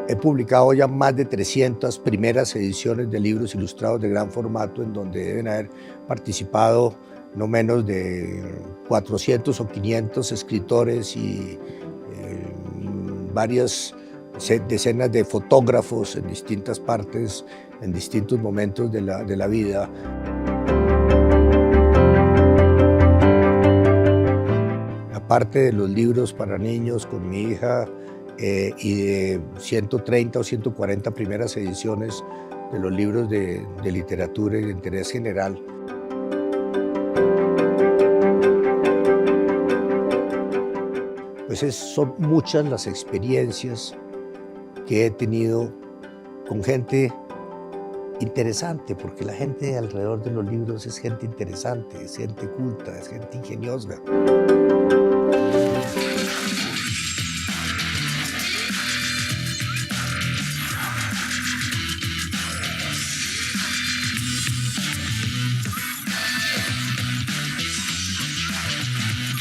He publicado ya más de 300 primeras ediciones de libros ilustrados de gran formato, en donde deben haber participado no menos de 400 o 500 escritores y varias decenas de fotógrafos en distintas partes, en distintos momentos de la vida. Aparte de los libros para niños con mi hija y de 130 o 140 primeras ediciones de los libros de literatura y de interés general. Pues son muchas las experiencias que he tenido con gente interesante, porque la gente alrededor de los libros es gente interesante, es gente culta, es gente ingeniosa.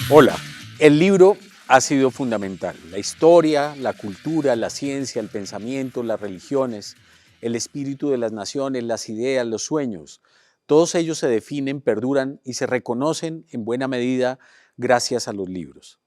Hola, el libro ha sido fundamental. La historia, la cultura, la ciencia, el pensamiento, las religiones, el espíritu de las naciones, las ideas, los sueños, todos ellos se definen, perduran y se reconocen en buena medida gracias a los libros.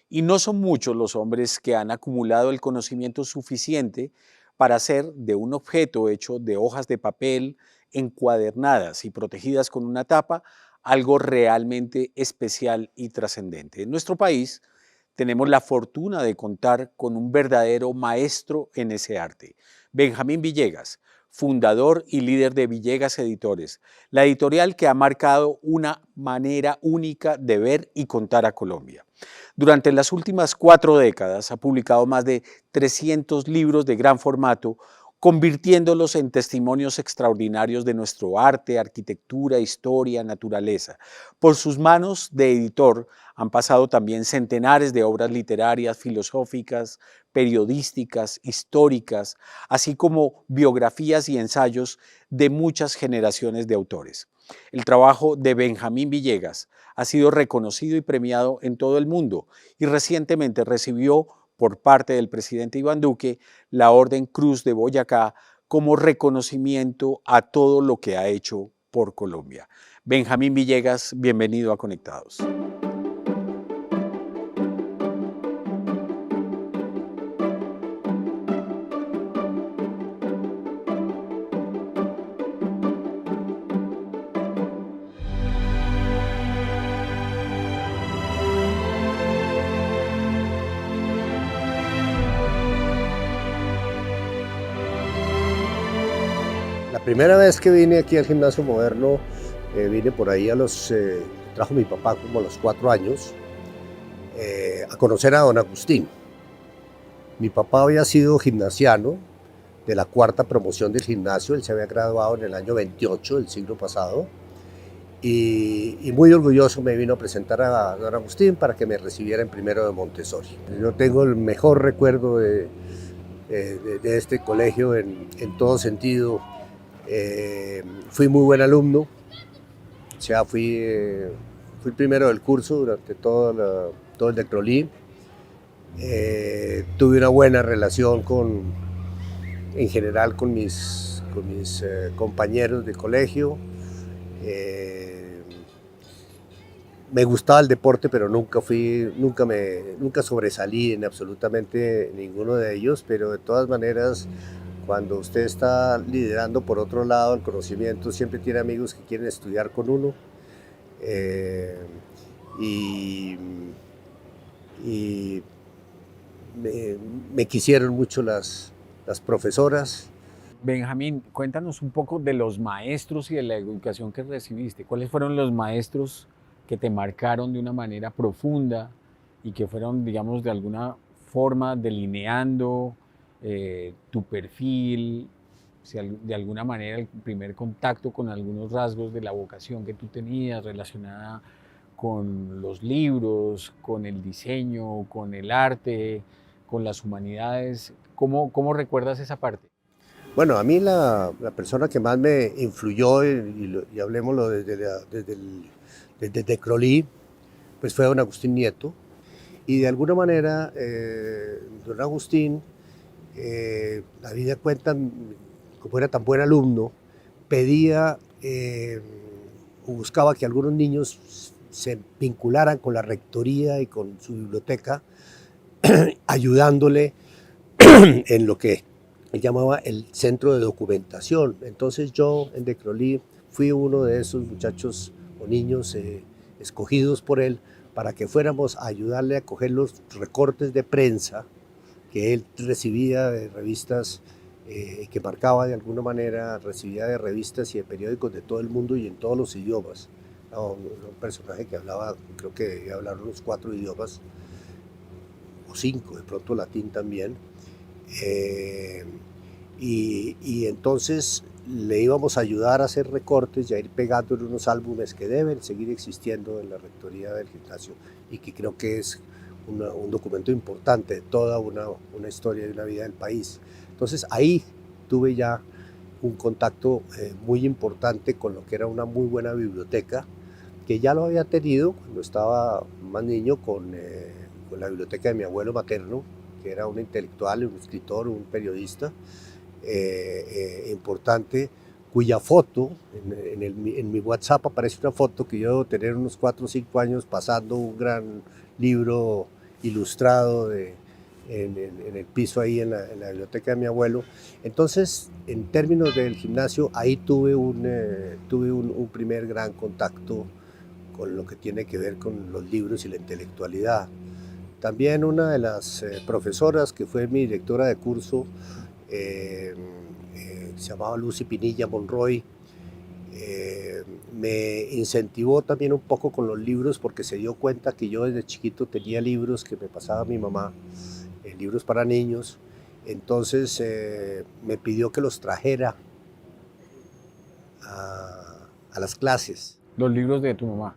Y no son muchos los hombres que han acumulado el conocimiento suficiente para hacer de un objeto hecho de hojas de papel encuadernadas y protegidas con una tapa algo realmente especial y trascendente. En nuestro país tenemos la fortuna de contar con un verdadero maestro en ese arte, Benjamín Villegas, fundador y líder de Villegas Editores, la editorial que ha marcado una manera única de ver y contar a Colombia. Durante las últimas 4 décadas ha publicado más de 300 libros de gran formato, convirtiéndolos en testimonios extraordinarios de nuestro arte, arquitectura, historia, naturaleza. Por sus manos de editor han pasado también centenares de obras literarias, filosóficas, periodísticas, históricas, así como biografías y ensayos de muchas generaciones de autores. El trabajo de Benjamín Villegas ha sido reconocido y premiado en todo el mundo y recientemente recibió por parte del presidente Iván Duque la Orden Cruz de Boyacá como reconocimiento a todo lo que ha hecho por Colombia. Benjamín Villegas, bienvenido a Conectados. La primera vez que vine aquí al Gimnasio Moderno, vine por ahí trajo mi papá como a los 4 años, a conocer a don Agustín. Mi papá había sido gimnasiano de la 4ª promoción del gimnasio, él se había graduado en el año 28 del siglo pasado, y muy orgulloso me vino a presentar a don Agustín para que me recibiera en primero de Montessori. Yo tengo el mejor recuerdo de este colegio en todo sentido. Fui muy buen alumno, o sea, fui primero del curso durante todo el Decrolí. Tuve una buena relación en general con mis compañeros de colegio. Me gustaba el deporte, pero nunca sobresalí en absolutamente ninguno de ellos, pero de todas maneras, cuando usted está liderando por otro lado el conocimiento, siempre tiene amigos que quieren estudiar con uno. Me quisieron mucho las profesoras. Benjamín, cuéntanos un poco de los maestros y de la educación que recibiste. ¿Cuáles fueron los maestros que te marcaron de una manera profunda y que fueron, digamos, de alguna forma delineando tu perfil, si de alguna manera el primer contacto con algunos rasgos de la vocación que tú tenías relacionada con los libros, con el diseño, con el arte, con las humanidades? ¿Cómo recuerdas esa parte? Bueno, a mí la persona que más me influyó, y hablemoslo desde el Decrolí, pues fue don Agustín Nieto. Y de alguna manera, don Agustín la vida cuenta, como era tan buen alumno, pedía o buscaba que algunos niños se vincularan con la rectoría y con su biblioteca, ayudándole en lo que él llamaba el centro de documentación. Entonces yo en Decrolí fui uno de esos muchachos o niños escogidos por él para que fuéramos a ayudarle a coger los recortes de prensa que él recibía de revistas, que marcaba de alguna manera, recibía de revistas y de periódicos de todo el mundo y en todos los idiomas. Un personaje que hablaba, creo que debía hablar unos 4 idiomas, o 5, de pronto latín también. Y entonces le íbamos a ayudar a hacer recortes y a ir pegando en unos álbumes que deben seguir existiendo en la rectoría del gimnasio y que creo que es un documento importante de toda una historia de una vida del país. Entonces ahí tuve ya un contacto muy importante con lo que era una muy buena biblioteca, que ya lo había tenido cuando estaba más niño con la biblioteca de mi abuelo materno, que era un intelectual, un escritor, un periodista importante, cuya foto, en mi WhatsApp aparece una foto que yo debo tener unos 4 o 5 años pasando un gran libro ilustrado en el piso ahí en la biblioteca de mi abuelo. Entonces, en términos del gimnasio, ahí tuve un primer gran contacto con lo que tiene que ver con los libros y la intelectualidad. También una de las profesoras que fue mi directora de curso, se llamaba Lucy Pinilla Monroy, me incentivó también un poco con los libros porque se dio cuenta que yo desde chiquito tenía libros que me pasaba mi mamá, libros para niños. Entonces me pidió que los trajera a las clases. Los libros de tu mamá.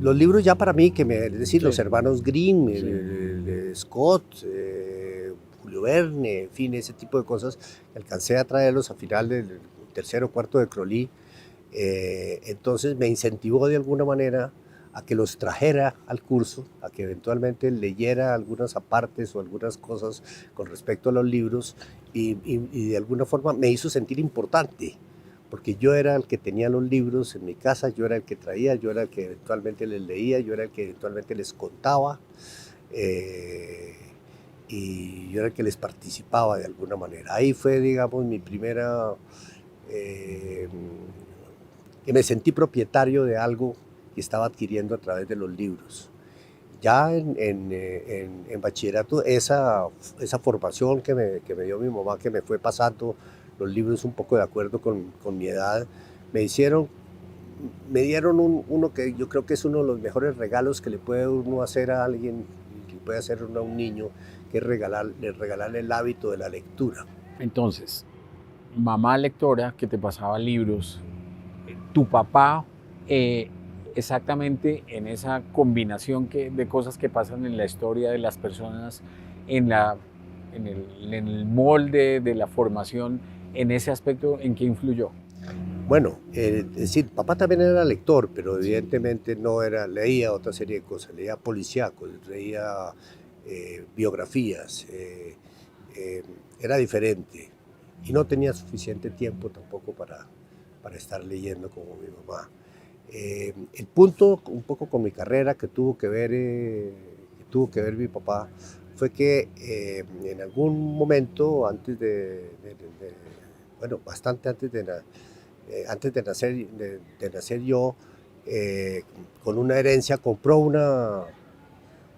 Los libros ya para mí, es decir, Sí. los hermanos Grimm, Sí. Scott, Julio Verne, en fin, ese tipo de cosas. Alcancé a traerlos a final del tercero o cuarto de Crolí. Entonces me incentivó de alguna manera a que los trajera al curso, a que eventualmente leyera algunas apartes o algunas cosas con respecto a los libros y de alguna forma me hizo sentir importante, porque yo era el que tenía los libros en mi casa, yo era el que traía, yo era el que eventualmente les leía, yo era el que eventualmente les contaba y yo era el que les participaba de alguna manera. Ahí fue, digamos, mi primera... que me sentí propietario de algo que estaba adquiriendo a través de los libros. Ya en bachillerato, esa formación que me dio mi mamá, que me fue pasando los libros un poco de acuerdo con mi edad, me dieron uno que yo creo que es uno de los mejores regalos que le puede uno hacer a alguien, que puede hacer uno a un niño, que es regalarle el hábito de la lectura. Entonces, mamá lectora que te pasaba libros, tu papá exactamente en esa combinación de cosas que pasan en la historia de las personas, en el molde de la formación, en ese aspecto, ¿en qué influyó? Bueno, es decir, papá también era lector, pero evidentemente no era, leía otra serie de cosas, leía policíacos, leía biografías, era diferente y no tenía suficiente tiempo tampoco para estar leyendo como mi mamá. El punto, un poco con mi carrera, que tuvo que ver mi papá, fue que en algún momento, bueno, bastante antes de nacer yo, con una herencia, compró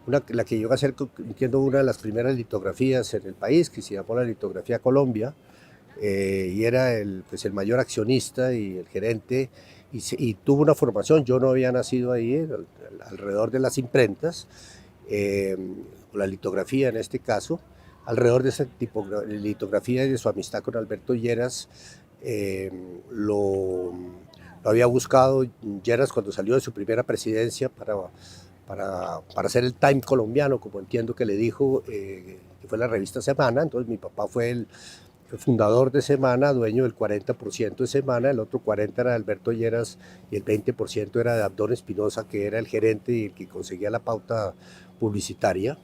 la que llegó a ser, entiendo, una de las primeras litografías en el país, que se llamó la Litografía Colombia, y era el mayor accionista y el gerente, y tuvo una formación. Yo no había nacido ahí, alrededor de las imprentas, la litografía en este caso, alrededor de esa litografía y de su amistad con Alberto Lleras. Lo había buscado Lleras cuando salió de su primera presidencia para hacer el Time colombiano, como entiendo que le dijo, que fue la revista Semana. Entonces mi papá fue el fundador de Semana, dueño del 40% de Semana, el otro 40% era de Alberto Lleras y el 20% era de Abdón Espinosa, que era el gerente y el que conseguía la pauta publicitaria.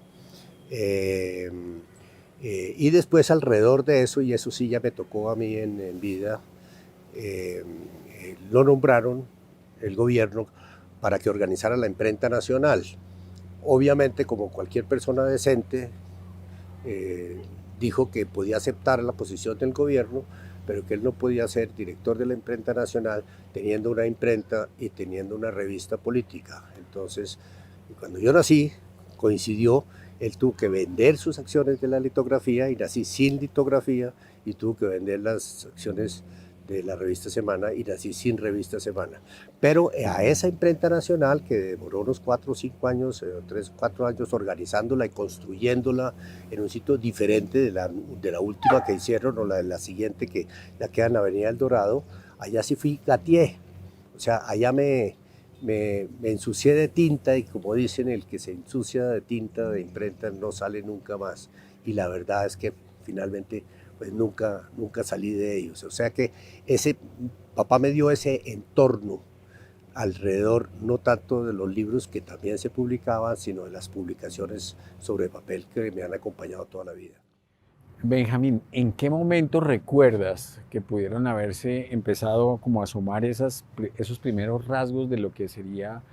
Y después alrededor de eso, y eso sí ya me tocó a mí en vida, lo nombraron el gobierno para que organizara la imprenta nacional. Obviamente, como cualquier persona decente, dijo que podía aceptar la posición del gobierno, pero que él no podía ser director de la imprenta nacional teniendo una imprenta y teniendo una revista política. Entonces, cuando yo nací, coincidió, él tuvo que vender sus acciones de la litografía y nací sin litografía, y tuvo que vender las acciones de la revista Semana y nací sin revista Semana. Pero a esa imprenta nacional, que demoró unos 4 o 5 años, 3 o 4 años organizándola y construyéndola en un sitio diferente de la última que hicieron o la siguiente, que ya queda en la Avenida El Dorado, allá sí fui gatié. O sea, allá me ensucié de tinta, y como dicen, el que se ensucia de tinta de imprenta no sale nunca más. Y la verdad es que finalmente pues nunca salí de ellos. O sea que papá me dio ese entorno alrededor, no tanto de los libros que también se publicaban, sino de las publicaciones sobre papel que me han acompañado toda la vida. Benjamín, ¿en qué momento recuerdas que pudieron haberse empezado como a asomar esos primeros rasgos de lo que sería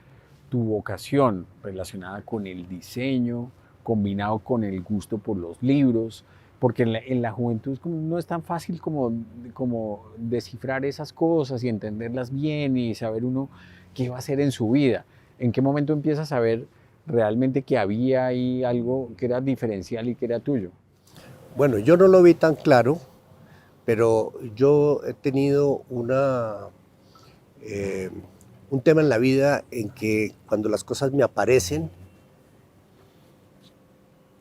tu vocación relacionada con el diseño, combinado con el gusto por los libros? Porque en la juventud no es tan fácil como descifrar esas cosas y entenderlas bien y saber uno qué va a hacer en su vida. ¿En qué momento empiezas a ver realmente que había ahí algo que era diferencial y que era tuyo? Bueno, yo no lo vi tan claro, pero yo he tenido un tema en la vida en que cuando las cosas me aparecen,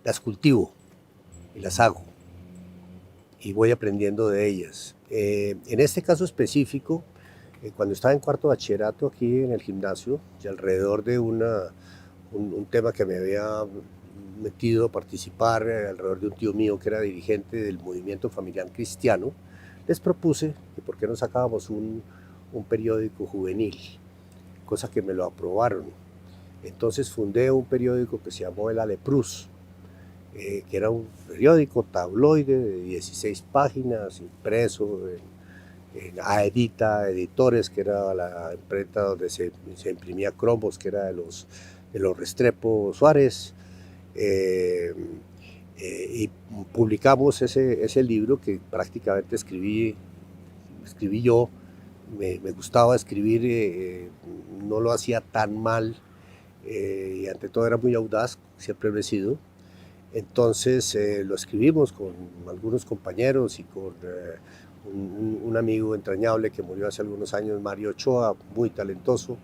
las cultivo y las hago y voy aprendiendo de ellas. En este caso específico, cuando estaba en cuarto bachillerato aquí en el gimnasio, y alrededor de un tema que me había metido a participar, alrededor de un tío mío que era dirigente del movimiento familiar cristiano, les propuse que por qué no sacábamos un periódico juvenil, cosa que me lo aprobaron. Entonces fundé un periódico que se llamó El Alepruz, que era un periódico tabloide de 16 páginas, impreso en Aedita Editores, que era la imprenta donde se imprimía cromos, que era de los Restrepo Suárez, y publicamos ese libro que prácticamente escribí yo. Me gustaba escribir, no lo hacía tan mal, y ante todo era muy audaz, siempre lo he sido. Entonces lo escribimos con algunos compañeros y con un amigo entrañable que murió hace algunos años, Mario Ochoa, muy talentoso,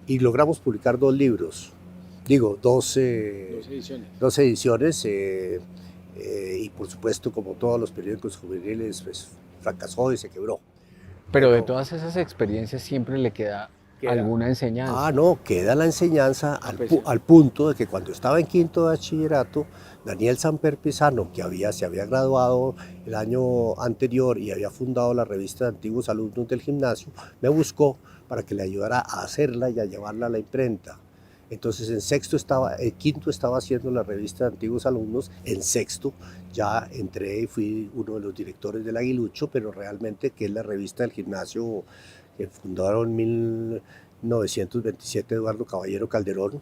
y logramos publicar 2 libros, digo, 2 ediciones, y por supuesto, como todos los periódicos juveniles, pues fracasó y se quebró. Pero de todas esas experiencias siempre le queda alguna enseñanza. No, queda la enseñanza al punto de que cuando estaba en quinto de bachillerato, Daniel Samper Pisano, que se había graduado el año anterior y había fundado la revista de antiguos alumnos del gimnasio, me buscó para que le ayudara a hacerla y a llevarla a la imprenta. Entonces en quinto estaba haciendo la revista de antiguos alumnos, en sexto ya entré y fui uno de los directores del Aguilucho, pero realmente que es la revista del gimnasio que fundaron en 1927 Eduardo Caballero Calderón,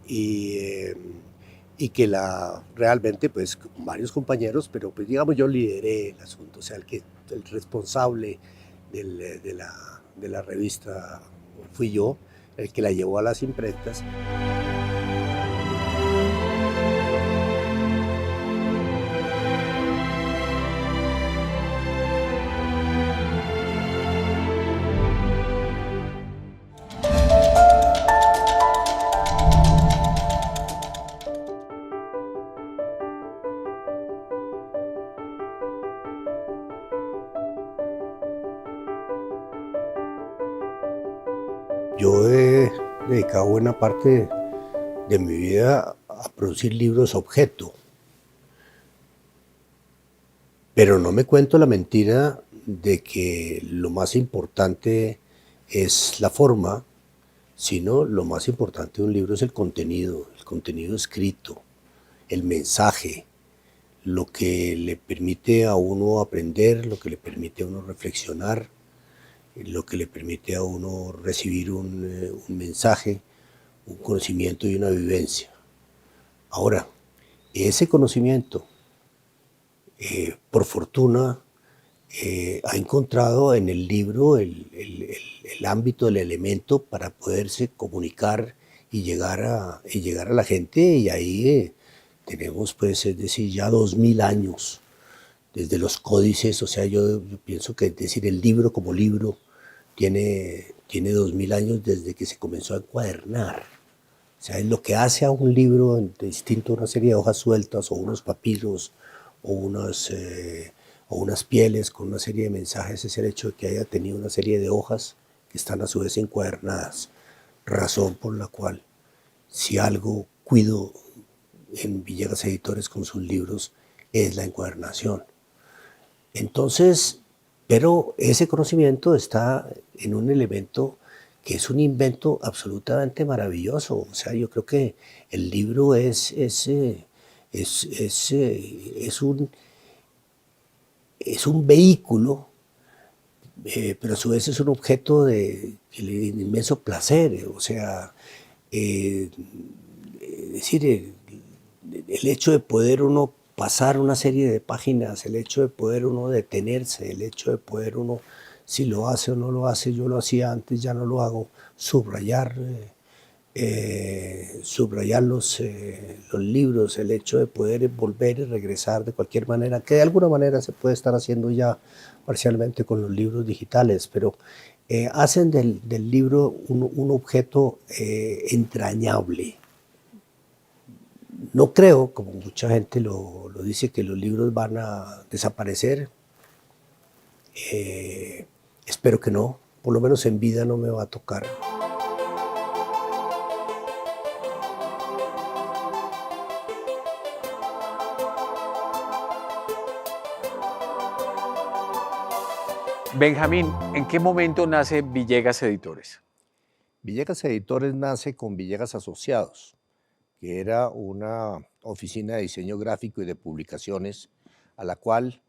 y que realmente pues con varios compañeros, pero pues digamos yo lideré el asunto, o sea el responsable de la revista fui yo, el que la llevó a las imprentas. Yo he dedicado buena parte de mi vida a producir libros objeto, pero no me cuento la mentira de que lo más importante es la forma, sino lo más importante de un libro es el contenido escrito, el mensaje, lo que le permite a uno aprender, lo que le permite a uno reflexionar, lo que le permite a uno recibir un mensaje, un conocimiento y una vivencia. Ahora, ese conocimiento, por fortuna, ha encontrado en el libro el ámbito, el elemento para poderse comunicar y llegar a la gente, y ahí tenemos, pues, es decir, ya 2000 años desde los códices. O sea, yo pienso que, es decir, el libro como libro tiene 2000 años desde que se comenzó a encuadernar. O sea, es lo que hace a un libro distinto a una serie de hojas sueltas o unos papiros o unas pieles con una serie de mensajes, es el hecho de que haya tenido una serie de hojas que están a su vez encuadernadas. Razón por la cual, si algo cuido en Villegas Editores con sus libros, es la encuadernación. Entonces, pero ese conocimiento está en un elemento que es un invento absolutamente maravilloso. O sea, yo creo que el libro es un vehículo, pero a su vez es un objeto de inmenso placer. O sea, es decir, el hecho de poder uno pasar una serie de páginas, el hecho de poder uno detenerse, el hecho de poder uno, si lo hace o no lo hace, yo lo hacía antes, ya no lo hago, subrayar, subrayar los libros, el hecho de poder volver y regresar de cualquier manera, que de alguna manera se puede estar haciendo ya parcialmente con los libros digitales, pero hacen del libro un objeto entrañable. No creo, como mucha gente lo dice, que los libros van a desaparecer. Espero que no, por lo menos en vida no me va a tocar. Benjamín, ¿en qué momento nace Villegas Editores? Villegas Editores nace con Villegas Asociados, que era una oficina de diseño gráfico y de publicaciones a la cual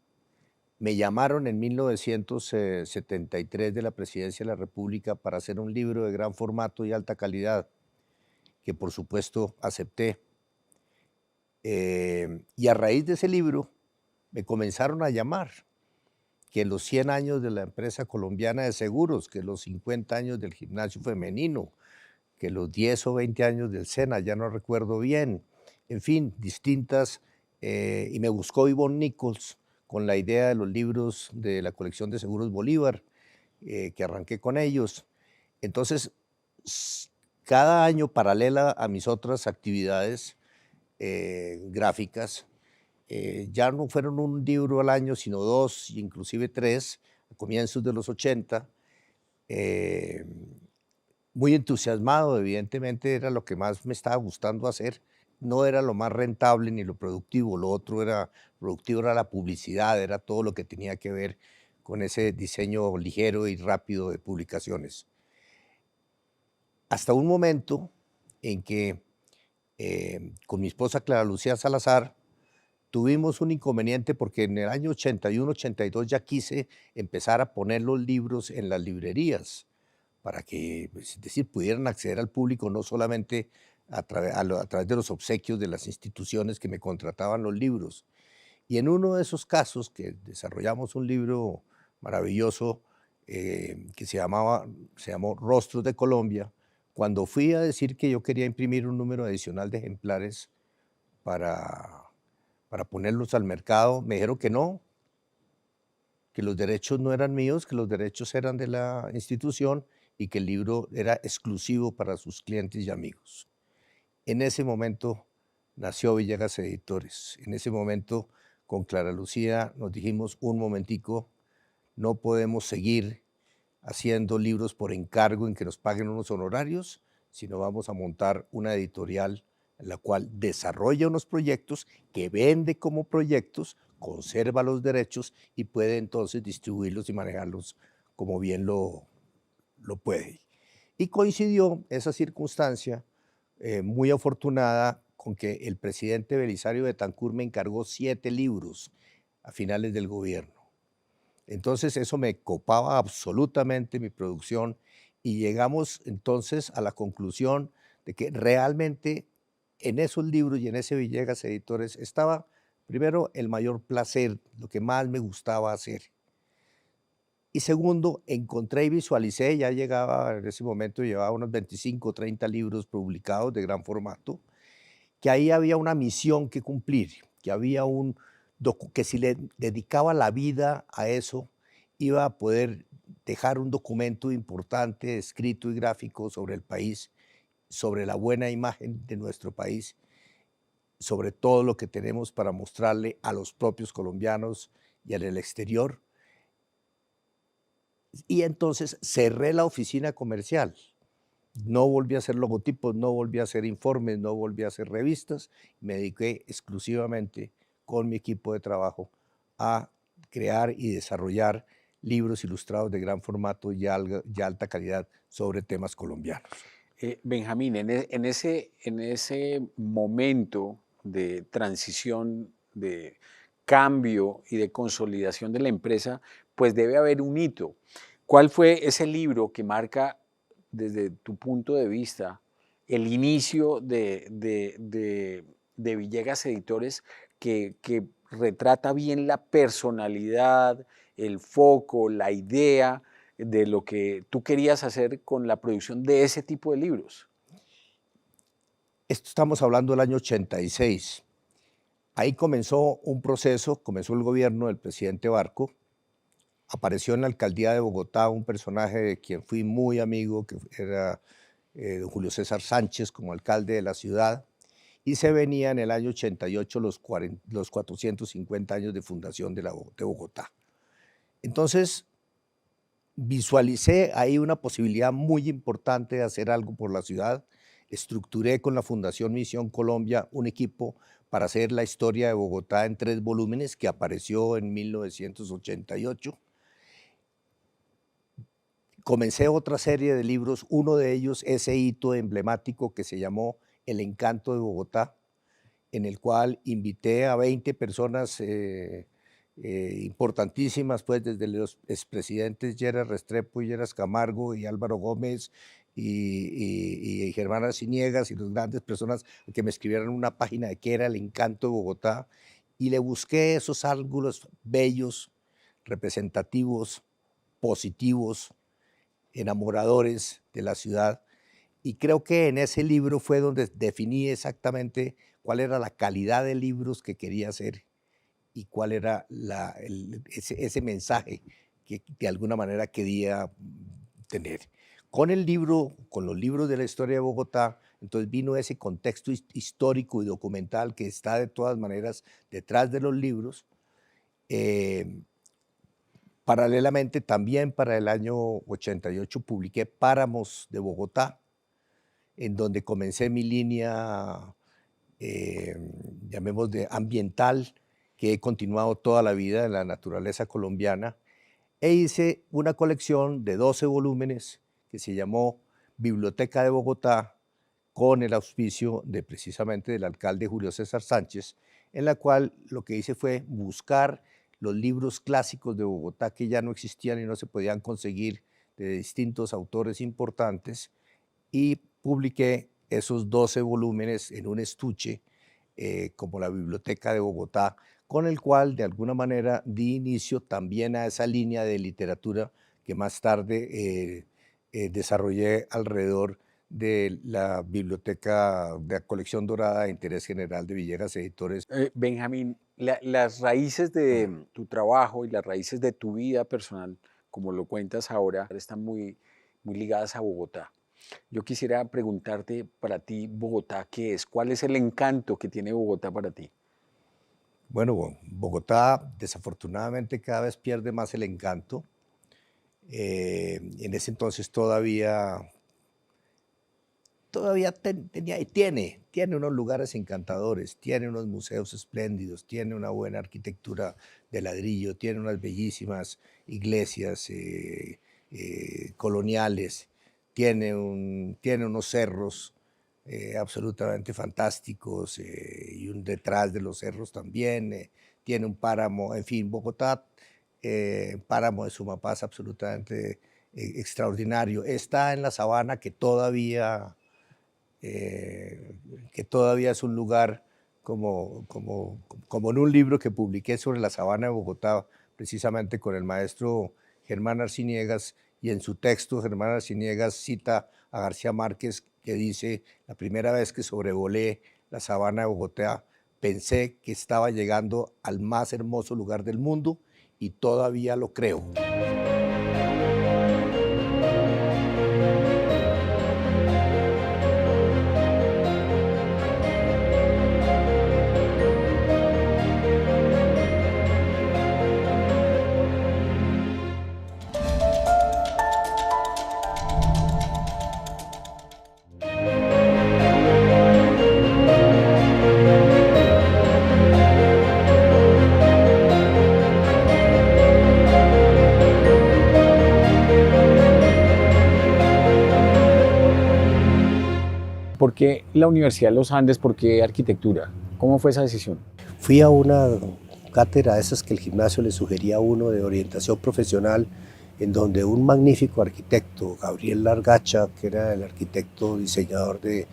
me llamaron en 1973 de la Presidencia de la República para hacer un libro de gran formato y alta calidad, que por supuesto acepté. Y a raíz de ese libro me comenzaron a llamar, que los 100 años de la empresa colombiana de seguros, que los 50 años del gimnasio femenino, que los 10 o 20 años del SENA, ya no recuerdo bien, en fin, distintas, y me buscó Ivonne Nichols con la idea de los libros de la colección de seguros Bolívar, que arranqué con ellos. Entonces, cada año, paralela a mis otras actividades gráficas, ya no fueron un libro al año, sino 2, inclusive 3, a comienzos de los 80, muy entusiasmado. Evidentemente era lo que más me estaba gustando hacer, no era lo más rentable ni lo productivo, lo otro era productivo, era la publicidad, era todo lo que tenía que ver con ese diseño ligero y rápido de publicaciones. Hasta un momento en que con mi esposa Clara Lucía Salazar tuvimos un inconveniente, porque en el año 81, 82 ya quise empezar a poner los libros en las librerías para que, es decir, pudieran acceder al público, no solamente a través de los obsequios de las instituciones que me contrataban los libros. Y en uno de esos casos que desarrollamos un libro maravilloso que se llamó Rostros de Colombia, cuando fui a decir que yo quería imprimir un número adicional de ejemplares para ponerlos al mercado, me dijeron que no, que los derechos no eran míos, que los derechos eran de la institución y que el libro era exclusivo para sus clientes y amigos. En ese momento nació Villegas Editores. En ese momento, con Clara Lucía, nos dijimos, un momentico, no podemos seguir haciendo libros por encargo en que nos paguen unos honorarios, sino vamos a montar una editorial en la cual desarrolla unos proyectos, que vende como proyectos, conserva los derechos y puede entonces distribuirlos y manejarlos como bien lo puede. Y coincidió esa circunstancia muy afortunada con que el presidente Belisario Betancur me encargó 7 libros a finales del gobierno. Entonces eso me copaba absolutamente mi producción y llegamos entonces a la conclusión de que realmente en esos libros y en ese Villegas Editores estaba primero el mayor placer, lo que más me gustaba hacer. Y segundo, encontré y visualicé, ya llegaba, en ese momento llevaba unos 25 o 30 libros publicados de gran formato, que ahí había una misión que cumplir, que había que si le dedicaba la vida a eso, iba a poder dejar un documento importante, escrito y gráfico sobre el país, sobre la buena imagen de nuestro país, sobre todo lo que tenemos para mostrarle a los propios colombianos y en el exterior. Y entonces cerré la oficina comercial. No volví a hacer logotipos, no volví a hacer informes, no volví a hacer revistas. Me dediqué exclusivamente con mi equipo de trabajo a crear y desarrollar libros ilustrados de gran formato y alta calidad sobre temas colombianos. Benjamín, en ese momento de transición, de cambio y de consolidación de la empresa, pues debe haber un hito. ¿Cuál fue ese libro que marca, desde tu punto de vista, el inicio de Villegas Editores, que retrata bien la personalidad, el foco, la idea de lo que tú querías hacer con la producción de ese tipo de libros? Esto estamos hablando del año 86. Ahí comenzó un proceso, comenzó el gobierno del presidente Barco. Apareció en la alcaldía de Bogotá un personaje de quien fui muy amigo, que era don Julio César Sánchez, como alcalde de la ciudad, y se venía en el año 88 los 450 años de fundación de Bogotá. Entonces, visualicé ahí una posibilidad muy importante de hacer algo por la ciudad. Estructuré con la Fundación Misión Colombia un equipo para hacer la historia de Bogotá en 3 volúmenes que apareció en 1988. Comencé otra serie de libros, uno de ellos, ese hito emblemático que se llamó El Encanto de Bogotá, en el cual invité a 20 personas importantísimas, pues desde los expresidentes Lleras Restrepo y Lleras Camargo y Álvaro Gómez y Germán Arciniegas y las grandes personas que me escribieron una página de qué era El Encanto de Bogotá, y le busqué esos ángulos bellos, representativos, positivos, enamoradores de la ciudad, y creo que en ese libro fue donde definí exactamente cuál era la calidad de libros que quería hacer y cuál era ese mensaje que de alguna manera quería tener. Con el libro, con los libros de la historia de Bogotá, entonces vino ese contexto histórico y documental que está de todas maneras detrás de los libros. Paralelamente, también para el año 88 publiqué Páramos de Bogotá, en donde comencé mi línea, llamemos de ambiental, que he continuado toda la vida en la naturaleza colombiana, e hice una colección de 12 volúmenes que se llamó Biblioteca de Bogotá, con el auspicio de precisamente del alcalde Julio César Sánchez, en la cual lo que hice fue buscar los libros clásicos de Bogotá que ya no existían y no se podían conseguir, de distintos autores importantes, y publiqué esos 12 volúmenes en un estuche como la Biblioteca de Bogotá, con el cual de alguna manera di inicio también a esa línea de literatura que más tarde desarrollé alrededor de la Biblioteca de la Colección Dorada de Interés General de Villegas Editores. Benjamín, las raíces de tu trabajo y las raíces de tu vida personal, como lo cuentas ahora, están muy ligadas a Bogotá. Yo quisiera preguntarte, para ti, Bogotá, ¿qué es? ¿Cuál es el encanto que tiene Bogotá para ti? Bueno, Bogotá desafortunadamente cada vez pierde más el encanto. En ese entonces todavía tenía y tiene unos lugares encantadores, tiene unos museos espléndidos, tiene una buena arquitectura de ladrillo, tiene unas bellísimas iglesias coloniales, tiene unos cerros absolutamente fantásticos y detrás de los cerros también tiene un páramo, en fin, Bogotá, el páramo de Sumapaz es absolutamente extraordinario. Está en la sabana que todavía es un lugar como en un libro que publiqué sobre la sabana de Bogotá, precisamente con el maestro Germán Arciniegas, y en su texto Germán Arciniegas cita a García Márquez, que dice: la primera vez que sobrevolé la sabana de Bogotá pensé que estaba llegando al más hermoso lugar del mundo y todavía lo creo. ¿Por qué la Universidad de los Andes? ¿Por qué arquitectura? ¿Cómo fue esa decisión? Fui a una cátedra de esas que el gimnasio le sugería a uno de orientación profesional, en donde un magnífico arquitecto, Gabriel Largacha, que era el arquitecto diseñador de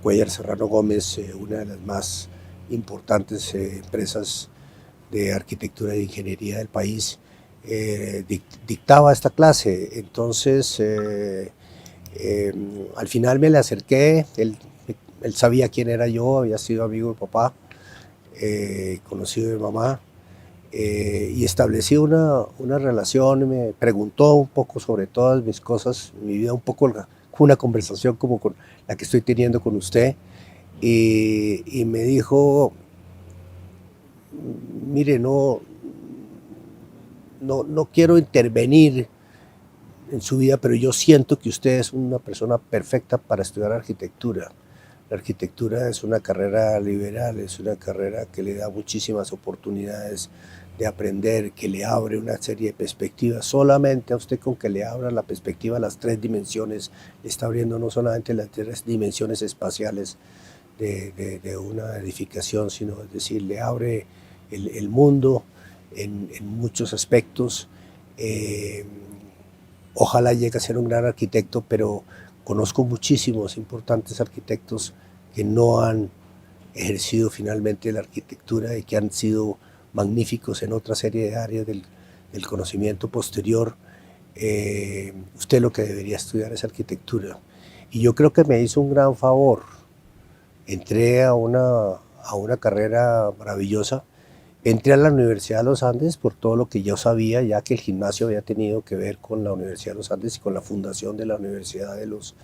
Cuéllar Serrano Gómez, una de las más importantes empresas de arquitectura e ingeniería del país, dictaba esta clase. Entonces, al final me le acerqué, él sabía quién era yo, había sido amigo de papá, conocido de mamá, y establecí una relación, me preguntó un poco sobre todas mis cosas, mi vida, un poco una conversación como con la que estoy teniendo con usted, y me dijo: mire, no quiero intervenir en su vida, pero yo siento que usted es una persona perfecta para estudiar arquitectura. La arquitectura es una carrera liberal, es una carrera que le da muchísimas oportunidades de aprender, que le abre una serie de perspectivas. Solamente a usted, con que le abra la perspectiva a las 3 dimensiones, le está abriendo no solamente las 3 dimensiones espaciales de una edificación, sino, es decir, le abre el mundo en muchos aspectos. Ojalá llegue a ser un gran arquitecto, pero conozco muchísimos importantes arquitectos que no han ejercido finalmente la arquitectura y que han sido magníficos en otra serie de áreas del conocimiento posterior. Usted lo que debería estudiar es arquitectura. Y yo creo que me hizo un gran favor. Entré a una carrera maravillosa. Entré a la Universidad de los Andes por todo lo que yo sabía, ya que el gimnasio había tenido que ver con la Universidad de los Andes y con la fundación de la Universidad de los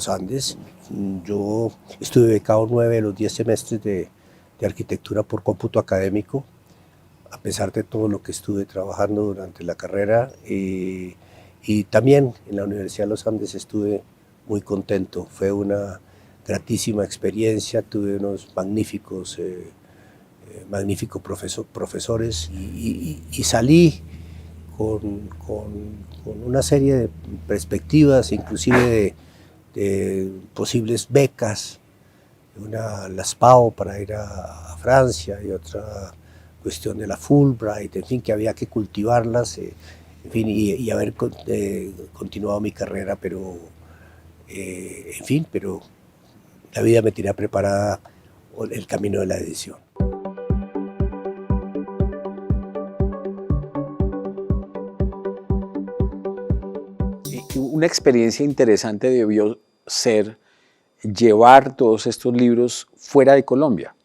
Andes. Yo estuve becado 9 de los 10 semestres de arquitectura por cómputo académico, a pesar de todo lo que estuve trabajando durante la carrera. Y también en la Universidad de los Andes estuve muy contento. Fue una gratísima experiencia, tuve unos magníficos profesores y salí con una serie de perspectivas, inclusive de posibles becas, la SPAO para ir a Francia y otra cuestión de la Fulbright, en fin, que había que cultivarlas, en fin, y haber continuado mi carrera, pero en fin, pero la vida me tenía preparada el camino de la edición. Una experiencia interesante debió ser llevar todos estos libros fuera de Colombia.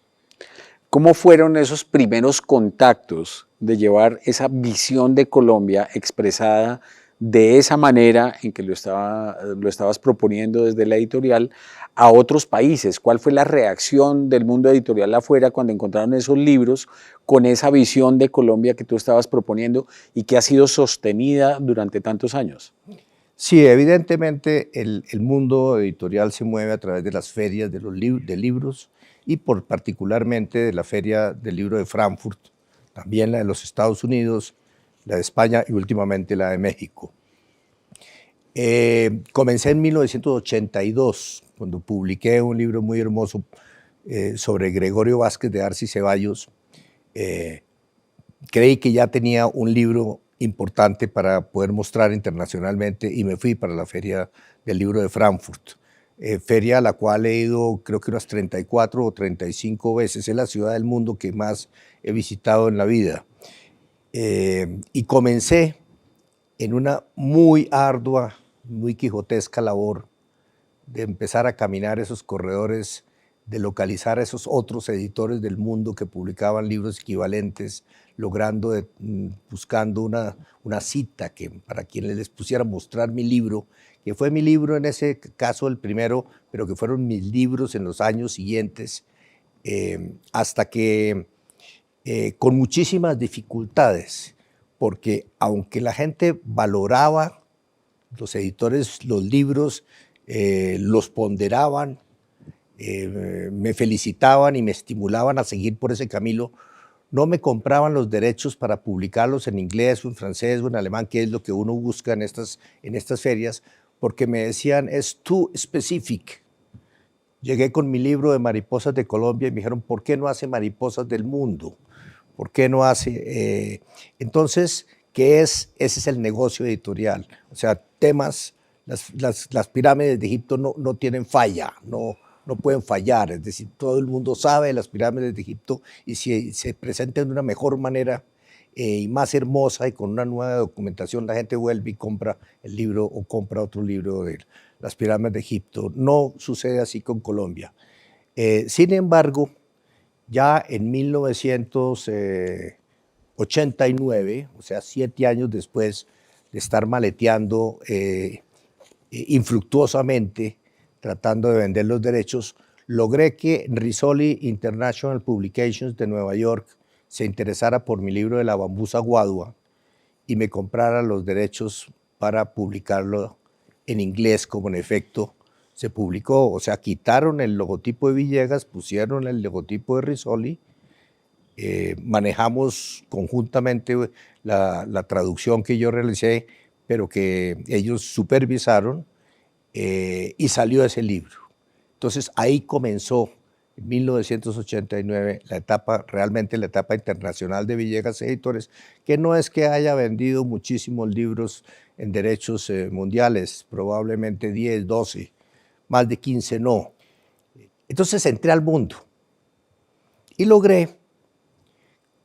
¿Cómo fueron esos primeros contactos de llevar esa visión de Colombia expresada de esa manera en que lo estabas proponiendo desde la editorial a otros países? ¿Cuál fue la reacción del mundo editorial afuera cuando encontraron esos libros con esa visión de Colombia que tú estabas proponiendo y que ha sido sostenida durante tantos años? Sí, evidentemente el mundo editorial se mueve a través de las ferias de libros y particularmente de la Feria del Libro de Frankfurt, también la de los Estados Unidos, la de España y últimamente la de México. Comencé en 1982, cuando publiqué un libro muy hermoso sobre Gregorio Vázquez de Arce y Ceballos. Creí que ya tenía un libro importante para poder mostrar internacionalmente y me fui para la Feria del Libro de Frankfurt, feria a la cual he ido creo que unas 34 o 35 veces. Es la ciudad del mundo que más he visitado en la vida. Y comencé en una muy ardua, muy quijotesca labor de empezar a caminar esos corredores, de localizar a esos otros editores del mundo que publicaban libros equivalentes, buscando una cita para quienes les pusiera a mostrar mi libro, que fue mi libro en ese caso el primero, pero que fueron mis libros en los años siguientes, hasta que con muchísimas dificultades, porque aunque la gente valoraba, los editores, los libros, los ponderaban, me felicitaban y me estimulaban a seguir por ese camino, no me compraban los derechos para publicarlos en inglés o en francés o en alemán, que es lo que uno busca en estas ferias, porque me decían, es too specific. Llegué con mi libro de Mariposas de Colombia y me dijeron, ¿por qué no hace Mariposas del Mundo? ¿Por qué no hace? Entonces, ese es el negocio editorial. O sea, temas, las pirámides de Egipto no tienen falla, no pueden fallar. Es decir, todo el mundo sabe de las pirámides de Egipto y si se presentan de una mejor manera y más hermosa y con una nueva documentación, la gente vuelve y compra el libro o compra otro libro de las pirámides de Egipto. No sucede así con Colombia. Sin embargo, ya en 1989, o sea, 7 años después de estar maleteando infructuosamente, tratando de vender los derechos, logré que Rizzoli International Publications de Nueva York se interesara por mi libro de la bambusa guadua y me comprara los derechos para publicarlo en inglés, como en efecto se publicó. O sea, quitaron el logotipo de Villegas, pusieron el logotipo de Rizzoli, manejamos conjuntamente la traducción que yo realicé, pero que ellos supervisaron, y salió ese libro. Entonces ahí comenzó, en 1989, realmente la etapa internacional de Villegas Editores, que no es que haya vendido muchísimos libros en derechos mundiales, probablemente 10, 12, más de 15 no. Entonces entré al mundo y logré,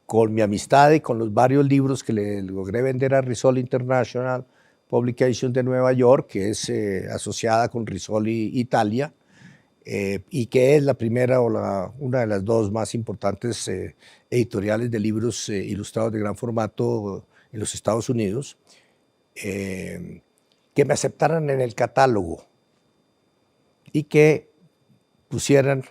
con mi amistad y con los varios libros que le logré vender a Rizzoli International Publications de Nueva York, que es asociada con Rizzoli Italia, y que es la primera o una de las dos más importantes editoriales de libros ilustrados de gran formato en los Estados Unidos, que me aceptaran en el catálogo y que pusieran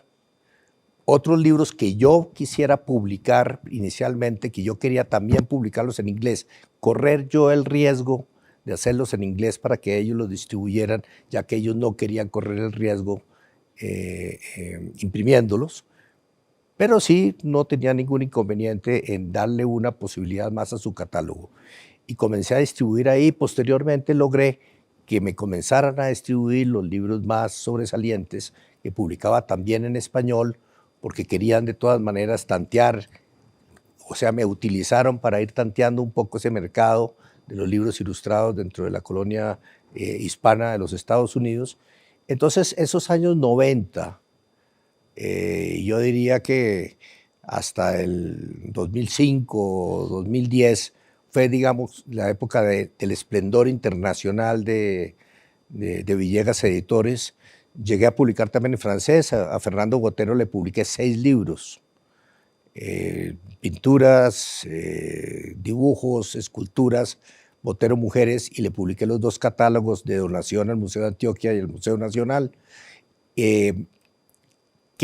otros libros que yo quisiera publicar inicialmente, que yo quería también publicarlos en inglés, correr yo el riesgo de hacerlos en inglés para que ellos los distribuyeran, ya que ellos no querían correr el riesgo imprimiéndolos, pero sí no tenía ningún inconveniente en darle una posibilidad más a su catálogo. Y comencé a distribuir ahí. Posteriormente logré que me comenzaran a distribuir los libros más sobresalientes que publicaba también en español, porque querían de todas maneras tantear, o sea, me utilizaron para ir tanteando un poco ese mercado de los libros ilustrados dentro de la colonia hispana de los Estados Unidos. Entonces, esos años 90, yo diría que hasta el 2005 o 2010 fue, digamos, la época del esplendor internacional de Villegas Editores. Llegué a publicar también en francés. A Fernando Botero le publiqué 6 libros, pinturas, dibujos, esculturas, Botero Mujeres, y le publiqué los 2 catálogos de donación al Museo de Antioquia y al Museo Nacional, que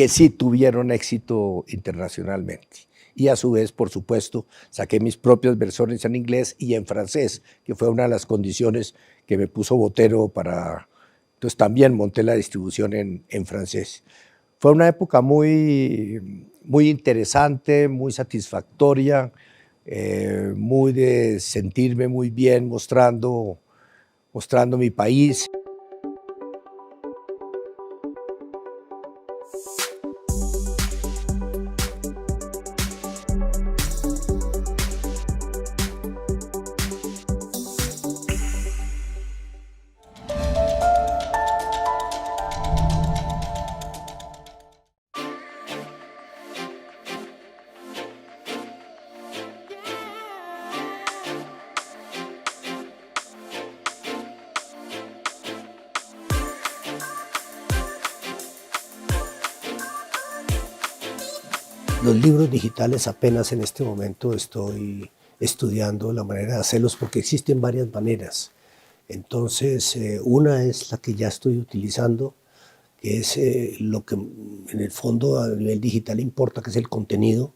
sí tuvieron éxito internacionalmente. Y a su vez, por supuesto, saqué mis propias versiones en inglés y en francés, que fue una de las condiciones que me puso Botero para... Entonces también monté la distribución en francés. Fue una época muy interesante, muy satisfactoria, muy de sentirme muy bien mostrando mostrando mi país. Los libros digitales apenas en este momento estoy estudiando la manera de hacerlos porque existen varias maneras. Entonces, una es la que ya estoy utilizando, que es lo que en el fondo a nivel digital importa, que es el contenido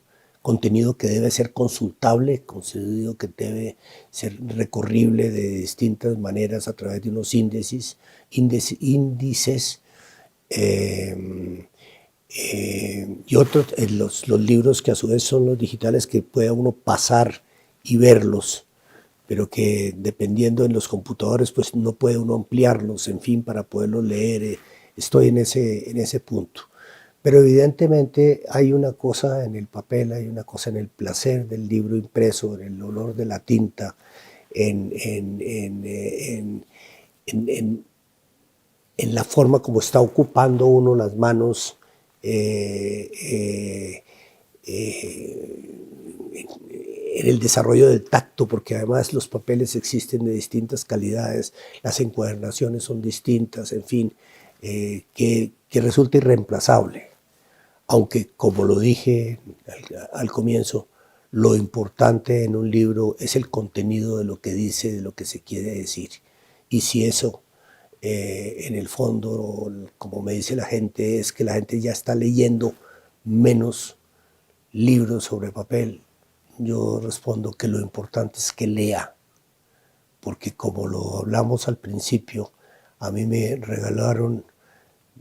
que debe ser consultable, contenido que debe ser recorrible de distintas maneras a través de unos índices. Y otros, los libros que a su vez son los digitales que pueda uno pasar y verlos, pero que dependiendo en los computadores pues no puede uno ampliarlos, en fin, para poderlos leer. Estoy en ese punto. Pero evidentemente hay una cosa en el papel, hay una cosa en el placer del libro impreso, en el olor de la tinta, en la forma como está ocupando uno las manos, en el desarrollo del tacto, porque además los papeles existen de distintas calidades, las encuadernaciones son distintas, en fin, que resulta irreemplazable. Aunque, como lo dije al comienzo, lo importante en un libro es el contenido de lo que dice, de lo que se quiere decir. Y si eso, en el fondo, como me dice la gente, es que la gente ya está leyendo menos libros sobre papel, yo respondo que lo importante es que lea, porque como lo hablamos al principio, a mí me regalaron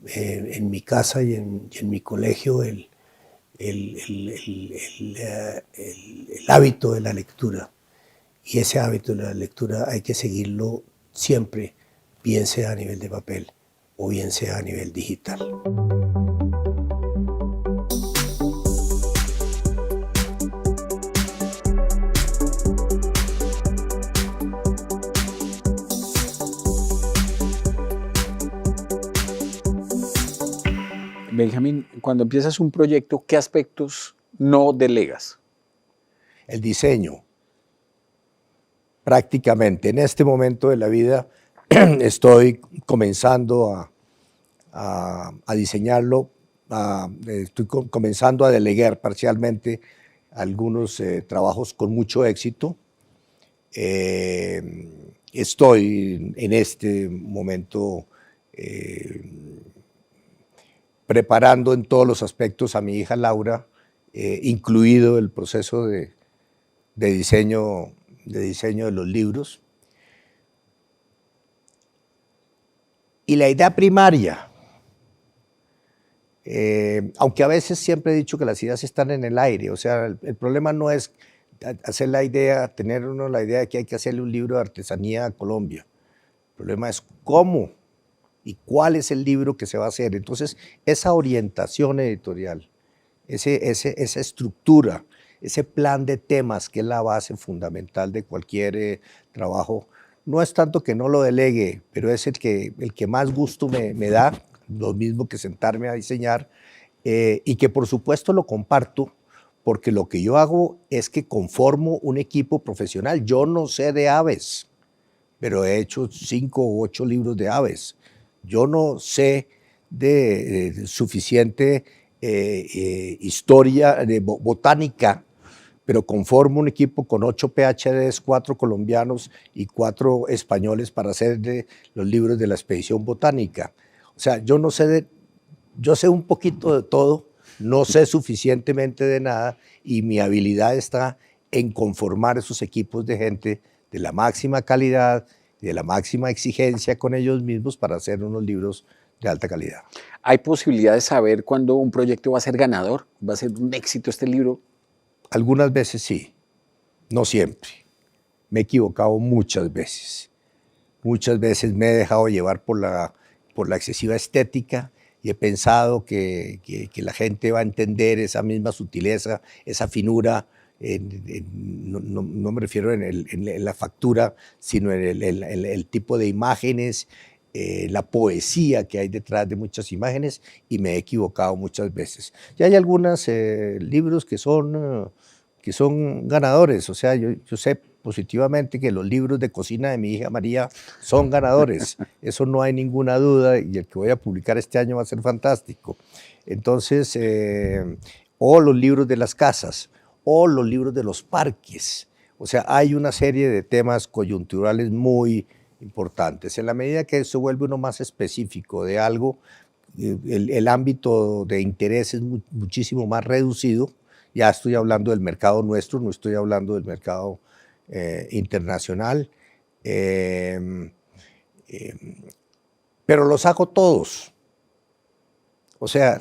en mi casa y en mi colegio el hábito de la lectura. Y ese hábito de la lectura hay que seguirlo siempre, bien sea a nivel de papel o bien sea a nivel digital. Benjamín, cuando empiezas un proyecto, ¿qué aspectos no delegas? El diseño. Prácticamente en este momento de la vida estoy comenzando a diseñarlo, estoy comenzando a delegar parcialmente algunos trabajos con mucho éxito. Estoy en este momento preparando en todos los aspectos a mi hija Laura, incluido el proceso de diseño de los libros. Y la idea primaria, aunque a veces siempre he dicho que las ideas están en el aire, o sea, el problema no es hacer la idea, tener uno la idea de que hay que hacerle un libro de artesanía a Colombia. El problema es cómo y cuál es el libro que se va a hacer. Entonces, esa orientación editorial, esa estructura, ese plan de temas que es la base fundamental de cualquier trabajo, no es tanto que no lo delegue, pero es el que más gusto me da, lo mismo que sentarme a diseñar, y que por supuesto lo comparto, porque lo que yo hago es que conformo un equipo profesional. Yo no sé de aves, pero he hecho 5 o 8 libros de aves. Yo no sé de suficiente historia de botánica, pero conformo un equipo con 8 PhDs, 4 colombianos y 4 españoles para hacer los libros de la expedición botánica. O sea, yo sé un poquito de todo, no sé suficientemente de nada, y mi habilidad está en conformar esos equipos de gente de la máxima calidad, de la máxima exigencia con ellos mismos para hacer unos libros de alta calidad. ¿Hay posibilidad de saber cuándo un proyecto va a ser ganador? ¿Va a ser un éxito este libro? Algunas veces sí, no siempre. Me he equivocado muchas veces. muchas veces me he dejado llevar por la excesiva estética y he pensado que la gente va a entender esa misma sutileza, esa finura. No me refiero en la factura, sino en el tipo de imágenes, la poesía que hay detrás de muchas imágenes, y me he equivocado muchas veces. Y hay algunos libros que son ganadores, o sea, yo sé positivamente que los libros de cocina de mi hija María son ganadores, eso no hay ninguna duda, y el que voy a publicar este año va a ser fantástico. Entonces, o los libros de las casas, o los libros de los parques, o sea, hay una serie de temas coyunturales muy importantes. En la medida que se vuelve uno más específico de algo, el ámbito de interés es muchísimo más reducido. Ya estoy hablando del mercado nuestro, no estoy hablando del mercado internacional, pero los hago todos. O sea,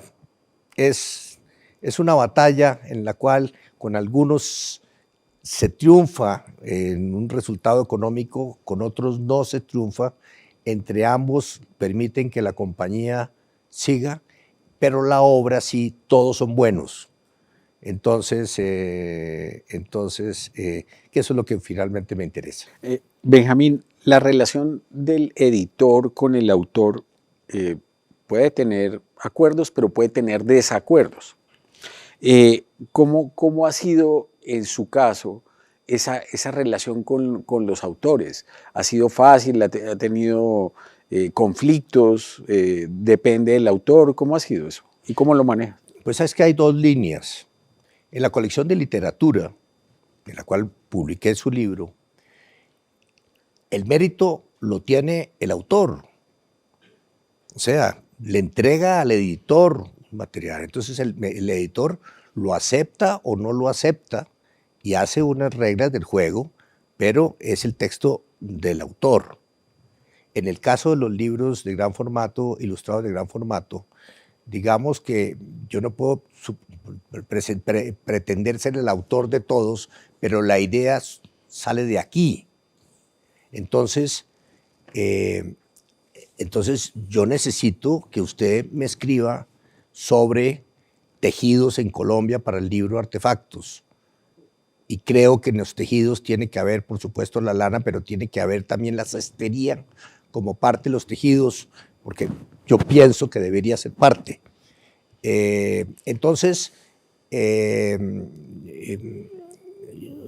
es una batalla en la cual con algunos se triunfa en un resultado económico, con otros no se triunfa. Entre ambos permiten que la compañía siga, pero la obra sí, todos son buenos. Entonces, que eso es lo que finalmente me interesa. Benjamín, la relación del editor con el autor puede tener acuerdos, pero puede tener desacuerdos. ¿Cómo ha sido en su caso esa relación con los autores? ¿Ha sido fácil? ¿Ha tenido conflictos? ¿Depende del autor? ¿Cómo ha sido eso? ¿Y cómo lo maneja? Pues es que hay dos líneas. En la colección de literatura, en la cual publiqué su libro, el mérito lo tiene el autor. O sea, le entrega al editor material. Entonces el editor lo acepta o no lo acepta y hace unas reglas del juego, pero es el texto del autor. En el caso de los libros de gran formato, ilustrados de gran formato, digamos que yo no puedo pretender ser el autor de todos, pero la idea sale de aquí. Entonces yo necesito que usted me escriba sobre tejidos en Colombia para el libro Artefactos. Y creo que en los tejidos tiene que haber, por supuesto, la lana, pero tiene que haber también la cestería como parte de los tejidos, porque yo pienso que debería ser parte. Entonces,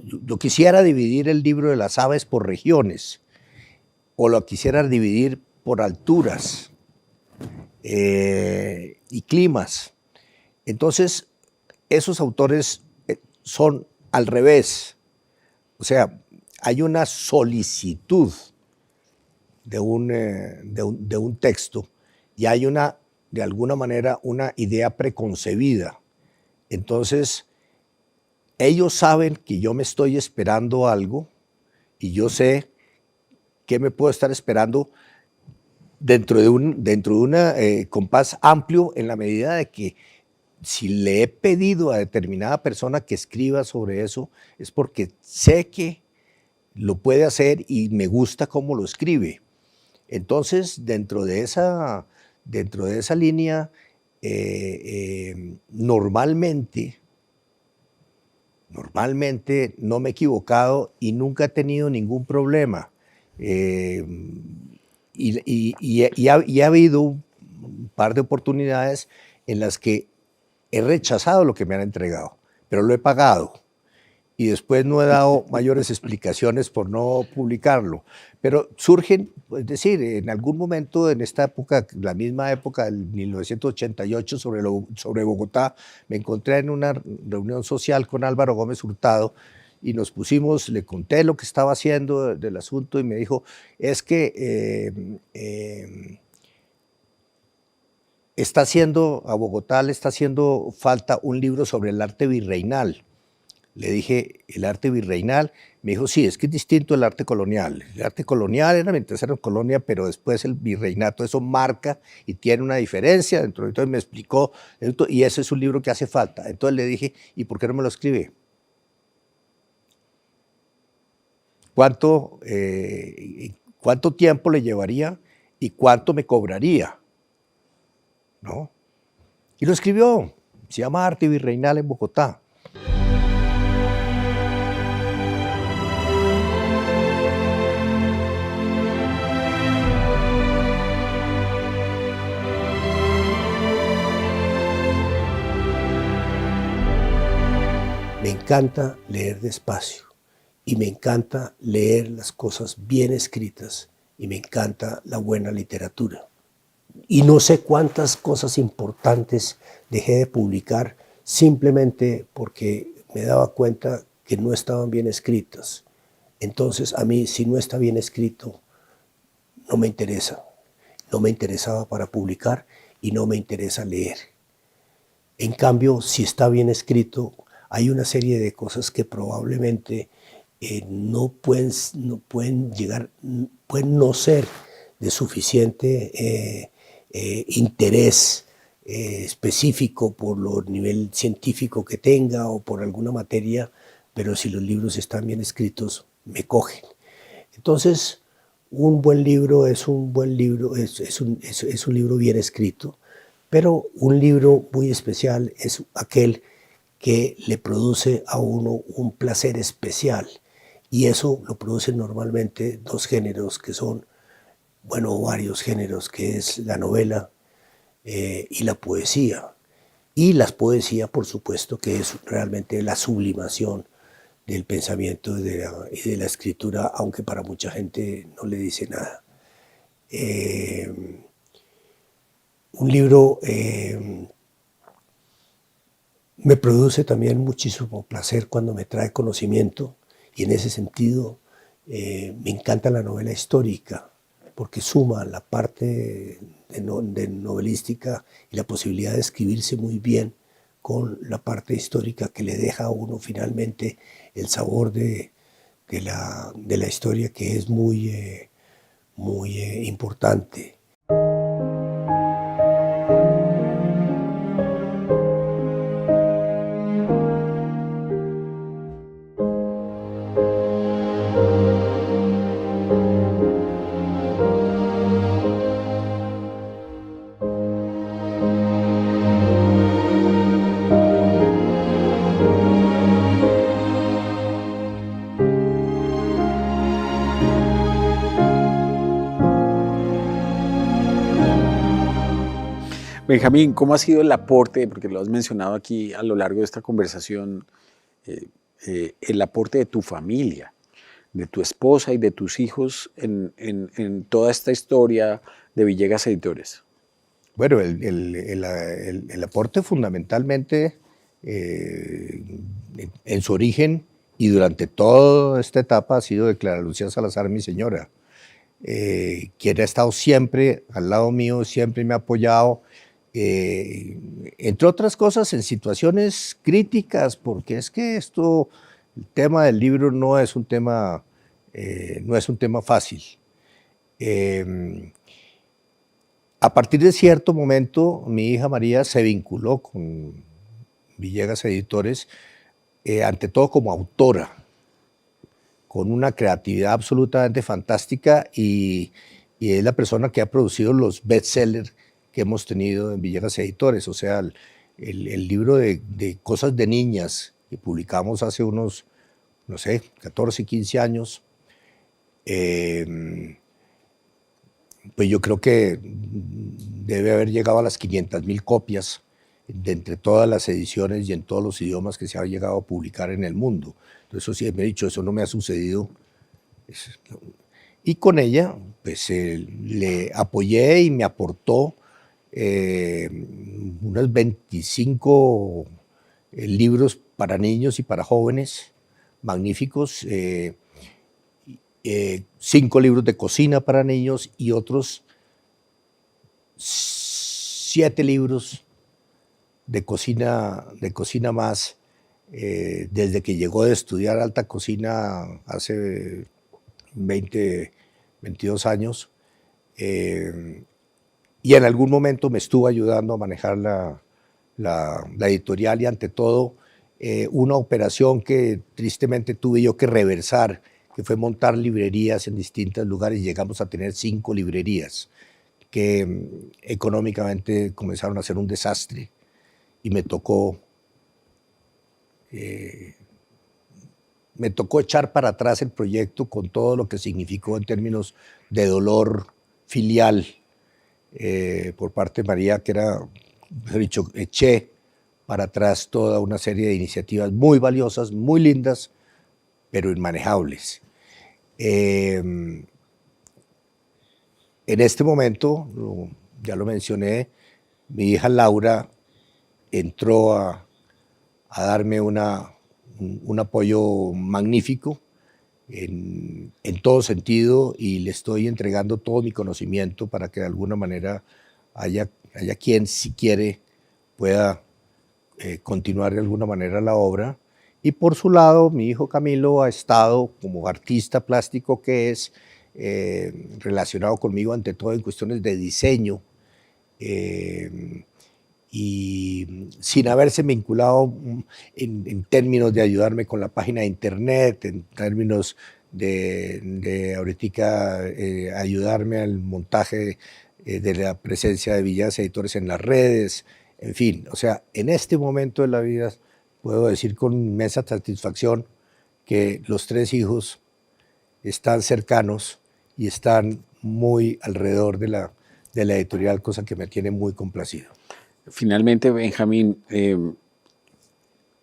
yo quisiera dividir el libro de las aves por regiones, o lo quisiera dividir por alturas y climas. Entonces, esos autores son al revés. O sea, hay una solicitud de un texto y hay de alguna manera, una idea preconcebida. Entonces, ellos saben que yo me estoy esperando algo y yo sé que me puedo estar esperando dentro de un compás amplio, en la medida de que si le he pedido a determinada persona que escriba sobre eso, es porque sé que lo puede hacer y me gusta cómo lo escribe. Entonces, dentro de esa línea, normalmente no me he equivocado y nunca he tenido ningún problema. Y ha habido un par de oportunidades en las que he rechazado lo que me han entregado, pero lo he pagado. Y después no he dado mayores explicaciones por no publicarlo. Pero surgen, es decir, en algún momento en esta época, la misma época del 1988, sobre Bogotá, me encontré en una reunión social con Álvaro Gómez Hurtado y nos pusimos, le conté lo que estaba haciendo del asunto y me dijo, es que a Bogotá le está haciendo falta un libro sobre el arte virreinal. Le dije, ¿el arte virreinal? Me dijo, sí, es que es distinto del arte colonial. El arte colonial era mientras era colonia, pero después el virreinato, eso marca y tiene una diferencia. Entonces me explicó, y ese es un libro que hace falta. Entonces le dije, ¿y por qué no me lo escribe? cuánto tiempo le llevaría y cuánto me cobraría, ¿no? Y lo escribió, se llama Arte Virreinal en Bogotá. Me encanta leer despacio y me encanta leer las cosas bien escritas y me encanta la buena literatura. Y no sé cuántas cosas importantes dejé de publicar simplemente porque me daba cuenta que no estaban bien escritas. Entonces a mí, si no está bien escrito, no me interesa. No me interesaba para publicar y no me interesa leer. En cambio, si está bien escrito, hay una serie de cosas que probablemente no pueden llegar, pueden no ser de suficiente interés específico por el nivel científico que tenga o por alguna materia, pero si los libros están bien escritos, me cogen. Entonces, un buen libro es un buen libro, es un libro bien escrito, pero un libro muy especial es aquel que le produce a uno un placer especial. Y eso lo producen normalmente dos géneros que son, bueno, varios géneros, que es la novela y la poesía. Y la poesía, por supuesto, que es realmente la sublimación del pensamiento y de la escritura, aunque para mucha gente no le dice nada. Un libro me produce también muchísimo placer cuando me trae conocimiento y en ese sentido me encanta la novela histórica porque suma la parte de novelística y la posibilidad de escribirse muy bien con la parte histórica que le deja a uno finalmente el sabor de la historia, que es muy importante. Benjamín, ¿cómo ha sido el aporte, porque lo has mencionado aquí a lo largo de esta conversación, el aporte de tu familia, de tu esposa y de tus hijos en toda esta historia de Villegas Editores? Bueno, el aporte fundamentalmente en su origen y durante toda esta etapa ha sido de Clara Lucía Salazar, mi señora, quien ha estado siempre al lado mío, siempre me ha apoyado, entre otras cosas en situaciones críticas, porque es que el tema del libro no es un tema fácil. A partir de cierto momento, mi hija María se vinculó con Villegas Editores, ante todo como autora, con una creatividad absolutamente fantástica y es la persona que ha producido los bestsellers que hemos tenido en Villegas Editores. O sea, el libro de cosas de niñas que publicamos hace unos, no sé, 14, 15 años, pues yo creo que debe haber llegado a las 500.000 copias de entre todas las ediciones y en todos los idiomas que se ha llegado a publicar en el mundo. Entonces, eso sí me he dicho, eso no me ha sucedido. Y con ella, pues le apoyé y me aportó unos 25 libros para niños y para jóvenes, magníficos, 5 libros de cocina para niños y otros 7 libros de cocina más, desde que llegó de estudiar alta cocina hace 22 años, y en algún momento me estuvo ayudando a manejar la editorial y ante todo una operación que tristemente tuve yo que reversar, que fue montar librerías en distintos lugares. Llegamos a tener 5 librerías que económicamente comenzaron a ser un desastre y me tocó echar para atrás el proyecto con todo lo que significó en términos de dolor filial por parte de María, que era, mejor dicho, eché para atrás toda una serie de iniciativas muy valiosas, muy lindas, pero inmanejables. En este momento, ya lo mencioné, mi hija Laura entró a darme un apoyo magnífico en todo sentido, y le estoy entregando todo mi conocimiento para que de alguna manera haya quien, si quiere, pueda continuar de alguna manera la obra. Y por su lado, mi hijo Camilo ha estado, como artista plástico que es, relacionado conmigo ante todo en cuestiones de diseño, y sin haberse vinculado en términos de ayudarme con la página de internet, en términos de ahorita ayudarme al montaje de la presencia de Villegas Editores en las redes, en fin. O sea, en este momento de la vida puedo decir con inmensa satisfacción que los 3 hijos están cercanos y están muy alrededor de la editorial, cosa que me tiene muy complacido. Finalmente, Benjamín,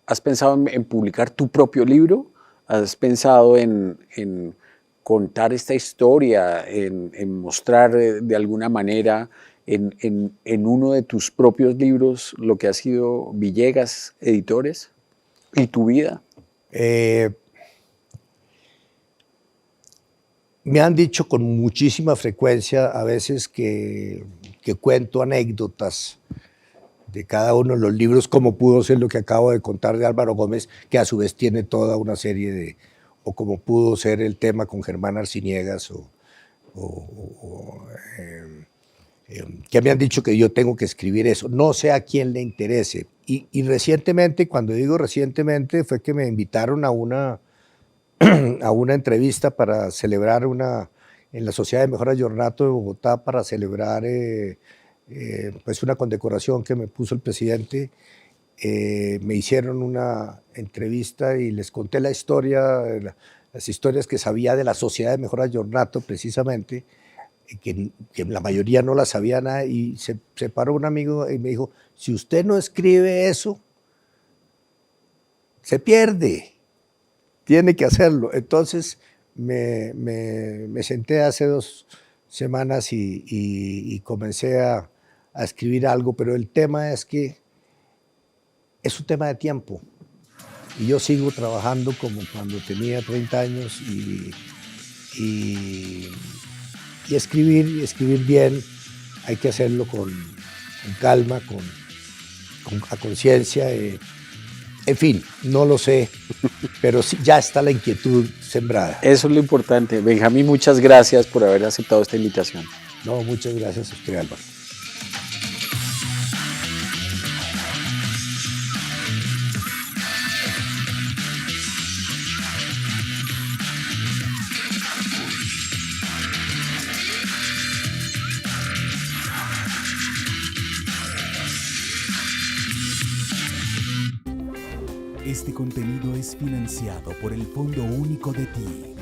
¿has pensado en publicar tu propio libro? ¿Has pensado en contar esta historia, en mostrar de alguna manera en uno de tus propios libros lo que ha sido Villegas Editores y tu vida? Me han dicho con muchísima frecuencia a veces que cuento anécdotas de cada uno de los libros, como pudo ser lo que acabo de contar de Álvaro Gómez, que a su vez tiene toda una serie o como pudo ser el tema con Germán Arciniegas, que me han dicho que yo tengo que escribir eso. No sé a quién le interese. Y recientemente, cuando digo recientemente, fue que me invitaron a una entrevista para celebrar en la Sociedad de Mejora Giornato de Bogotá, para celebrar pues una condecoración que me puso el presidente. Me hicieron una entrevista y les conté la historia, las historias que sabía de la Sociedad de Mejora Giornato, precisamente, que la mayoría no la sabía nada, y se paró un amigo y me dijo: si usted no escribe eso, se pierde, tiene que hacerlo. Entonces me senté hace 2 semanas y comencé a escribir algo, pero el tema es que es un tema de tiempo, y yo sigo trabajando como cuando tenía 30 años, y escribir bien hay que hacerlo con calma, a conciencia. En fin, no lo sé, pero sí, ya está la inquietud sembrada. Eso es lo importante. Benjamín, muchas gracias por haber aceptado esta invitación. No, muchas gracias a usted, Álvaro. Este contenido es financiado por el Fondo Único de Ti.